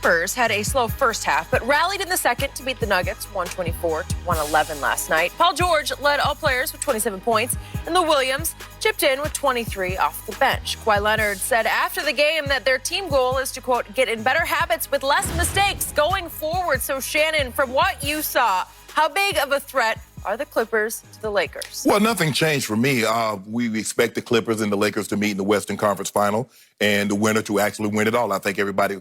Clippers had a slow first half, but rallied in the second to beat the Nuggets 124-111 last night. Paul George led all players with 27 points, and the Williams chipped in with 23 off the bench. Kawhi Leonard said after the game that their team goal is to, quote, get in better habits with less mistakes going forward. So, Shannon, from what you saw, how big of a threat are the Clippers to the Lakers? Well, nothing changed for me. We expect the Clippers and the Lakers to meet in the Western Conference Final and the winner to actually win it all. I think everybody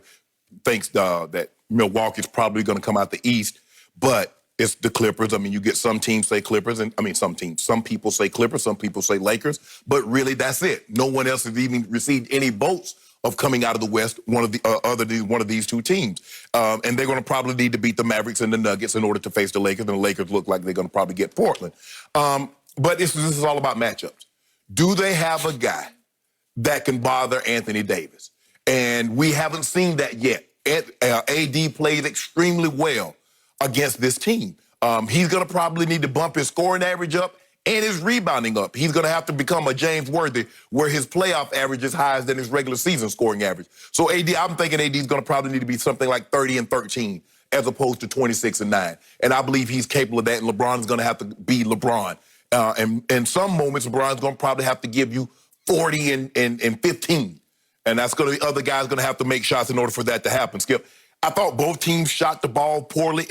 thinks that Milwaukee's probably going to come out the East, but it's the Clippers. I mean, you get some teams say Clippers, and some people say Clippers, some people say Lakers, but really that's it. No one else has even received any votes of coming out of the West, one of these two teams. And they're going to probably need to beat the Mavericks and the Nuggets in order to face the Lakers, and the Lakers look like they're going to probably get Portland. But this is all about matchups. Do they have a guy that can bother Anthony Davis? And we haven't seen that yet. AD played extremely well against this team. He's going to probably need to bump his scoring average up and his rebounding up. He's going to have to become a James Worthy where his playoff average is higher than his regular season scoring average. So I'm thinking AD is going to probably need to be something like 30-13 as opposed to 26-9. And I believe he's capable of that, and LeBron's going to have to be LeBron. And in some moments, LeBron's going to probably have to give you 40 and 15. And that's going to the other guy's going to have to make shots in order for that to happen, Skip. I thought both teams shot the ball poorly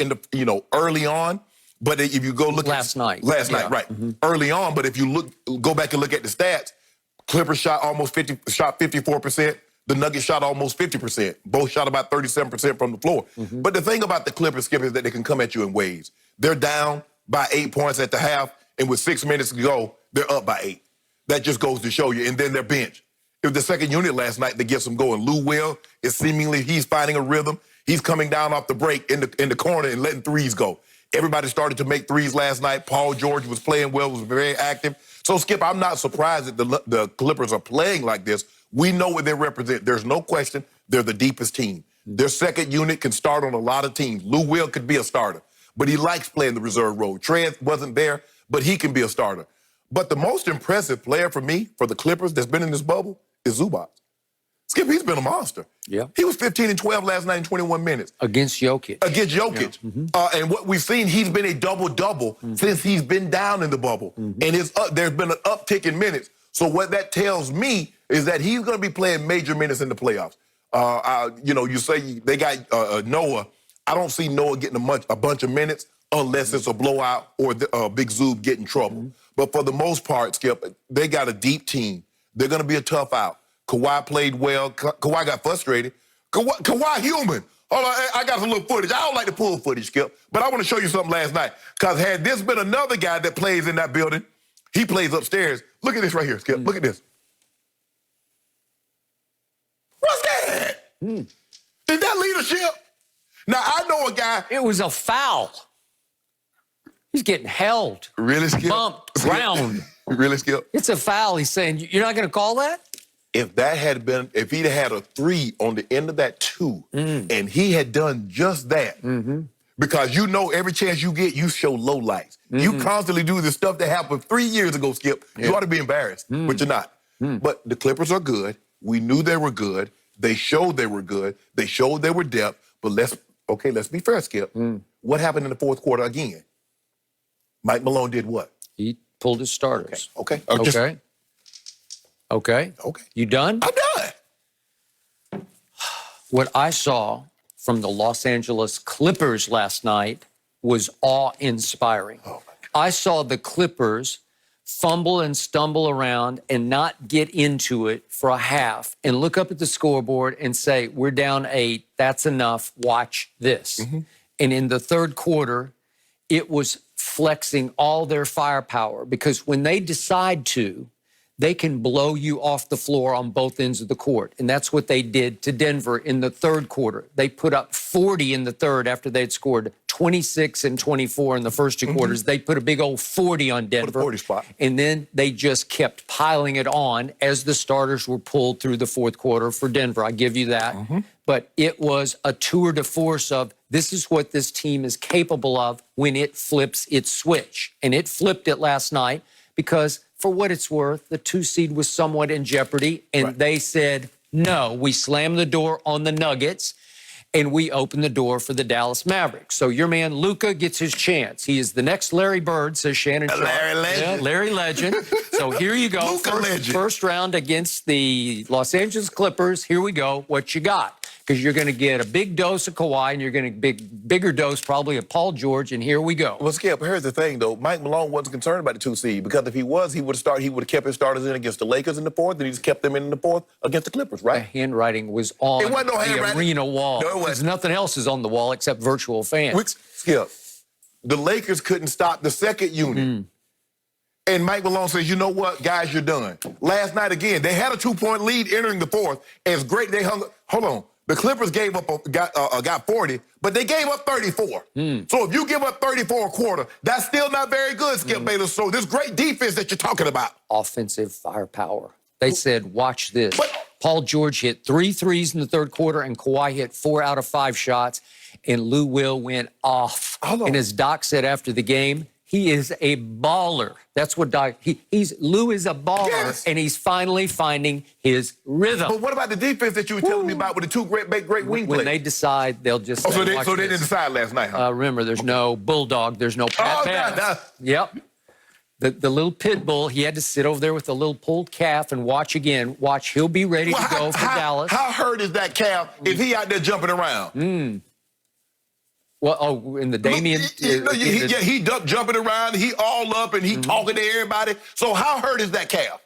early on. But if you go look last night, right, early on. But if you go back and look at the stats, Clippers shot 54%. The Nuggets shot almost 50%. Both shot about 37% from the floor. But the thing about the Clippers, Skip, is that they can come at you in waves. They're down by 8 points at the half, and with 6 minutes to go, they're up by 8. That just goes to show you. And then their bench. It was the second unit last night that gets them going. Lou Will is he's finding a rhythm. He's coming down off the break in the corner and letting threes go. Everybody started to make threes last night. Paul George was playing well, was very active. So, Skip, I'm not surprised that the Clippers are playing like this. We know what they represent. There's no question they're the deepest team. Their second unit can start on a lot of teams. Lou Will could be a starter, but he likes playing the reserve role. Trent wasn't there, but he can be a starter. But the most impressive player for me, for the Clippers that's been in this bubble, is Zubac. Skip, he's been a monster. Yeah. He was 15 and 12 last night in 21 minutes. Against Jokic. Yeah. And what we've seen, he's been a double-double since he's been down in the bubble. And there's been an uptick in minutes. So what that tells me is that he's going to be playing major minutes in the playoffs. You say they got Noah. I don't see Noah getting a bunch of minutes unless it's a blowout or Big Zoob get in trouble. But for the most part, Skip, they got a deep team. They're going to be a tough out. Kawhi played well. Kawhi got frustrated. Kawhi human. Hold on, I got some little footage. I don't like to pull footage, Skip, but I want to show you something last night. Because had this been another guy that plays in that building, he plays upstairs. Look at this right here, Skip. Look at this. What's that? Is that leadership? Now, I know a guy. It was a foul. He's getting held. Really, Skip? Bumped, ground. Really, Skip? It's a foul. He's saying, you're not going to call that? If he'd had a 3 on the end of that 2, and he had done just that, because every chance you get, you show low lights. You constantly do the stuff that happened 3 years ago, Skip. You ought to be embarrassed, but you're not. But the Clippers are good. We knew they were good. They showed they were good. They showed they were depth. But let's be fair, Skip. What happened in the fourth quarter again? Mike Malone did what? He pulled his starters. Okay. Okay. You done? I'm done. What I saw from the Los Angeles Clippers last night was awe-inspiring. Oh, my God. I saw the Clippers fumble and stumble around and not get into it for a half and look up at the scoreboard and say, we're down 8. That's enough. Watch this. And in the third quarter, it was flexing all their firepower because when they decide to, they can blow you off the floor on both ends of the court. And that's what they did to Denver in the third quarter. They put up 40 in the third after they'd scored 26 and 24 in the first 2 quarters. They put a big old 40 on Denver. 40 spot. And then they just kept piling it on as the starters were pulled through the fourth quarter for Denver. I give you that. But it was a tour de force of this is what this team is capable of when it flips its switch. And it flipped it last night because for what it's worth, the 2 seed was somewhat in jeopardy, and they said, no, we slammed the door on the Nuggets, and we open the door for the Dallas Mavericks. So your man Luka gets his chance. He is the next Larry Bird, says Shannon Sharp. Larry Legend. Yeah, Larry Legend. So here you go. First round against the Los Angeles Clippers. Here we go. What you got? Because you're going to get a big dose of Kawhi, and you're going to get bigger dose probably of Paul George, and here we go. Well, Skip, here's the thing, though. Mike Malone wasn't concerned about the 2 seed, because if he was, he would have kept his starters in against the Lakers in the 4th, and he just kept them in the 4th against the Clippers, right? The handwriting was on It wasn't no the handwriting. arena wall. No, it wasn't. Because nothing else is on the wall except virtual fans. Skip, the Lakers couldn't stop the second unit. And Mike Malone says, you know what, guys, you're done. Last night, again, they had a 2-point lead entering the 4th. As great they hung. Hold on. The Clippers got 40, but they gave up 34. So if you give up 34 a quarter, that's still not very good, Skip Bayless. So this great defense that you're talking about. Offensive firepower. They said, watch this. Paul George hit 3 threes in the 3rd quarter, and Kawhi hit 4 out of 5 shots, and Lou Will went off. And as Doc said after the game, he is a baller. That's what Doc. Lou is a baller, and he's finally finding his rhythm. But what about the defense that you were telling me about with the 2 great wing players? When they decide, they'll just. So they didn't decide last night, huh? Remember, there's no bulldog, there's no pat. Yep. The little pit bull, he had to sit over there with the little pulled calf and watch again. Watch, he'll be ready to go for Dallas. How hurt is that calf if he out there jumping around? Well, in the Damian... he jumping around, he all up, and he talking to everybody. So how hurt is that calf?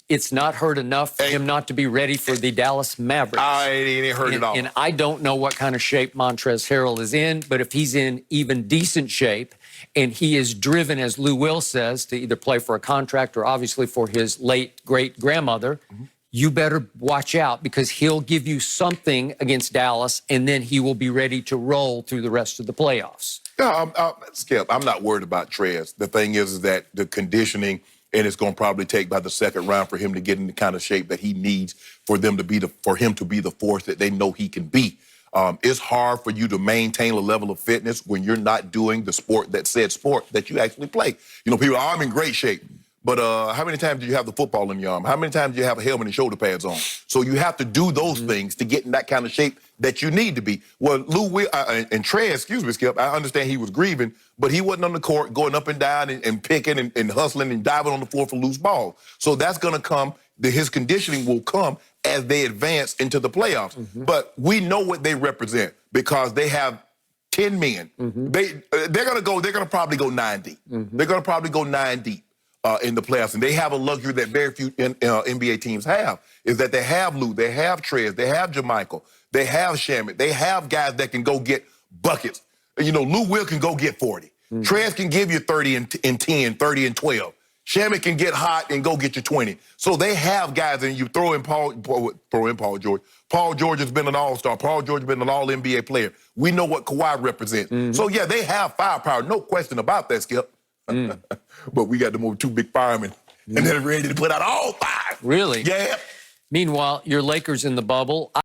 It's not hurt enough for him not to be ready for the Dallas Mavericks. It ain't hurt at all. And I don't know what kind of shape Montrezl Harrell is in, but if he's in even decent shape, and he is driven, as Lou Will says, to either play for a contract or obviously for his late great-grandmother, you better watch out, because he'll give you something against Dallas, and then he will be ready to roll through the rest of the playoffs. Skip, I'm not worried about Trez. The thing is that the conditioning, and it's going to probably take by the 2nd round for him to get in the kind of shape that he needs for him to be the force that they know he can be. It's hard for you to maintain a level of fitness when you're not doing the sport that you actually play. You know, people are, I'm in great shape. But how many times do you have the football in your arm? How many times do you have a helmet and shoulder pads on? So you have to do those things to get in that kind of shape that you need to be. Well, Lou Will and Trez, excuse me, Skip, I understand he was grieving, but he wasn't on the court going up and down and picking and hustling and diving on the floor for loose balls. So that's going to come, his conditioning will come as they advance into the playoffs. But we know what they represent, because they have 10 men. They're going to probably go 9 deep. They're going to probably go 9 deep. In the playoffs, and they have a luxury that very few NBA teams have, is that they have Lou, they have Trez, they have Jermichael, they have Shamet, they have guys that can go get buckets. You know, Lou Will can go get 40. Trez can give you 30 and 10, 30 and 12. Shamet can get hot and go get you 20. So they have guys, and you throw in Paul George. Paul George has been an all-star. Paul George has been an all-NBA player. We know what Kawhi represents. So, yeah, they have firepower. No question about that, Skip. But we got the 2 big firemen, and they're ready to put out all 5. Really? Yeah. Meanwhile, your Lakers in the bubble.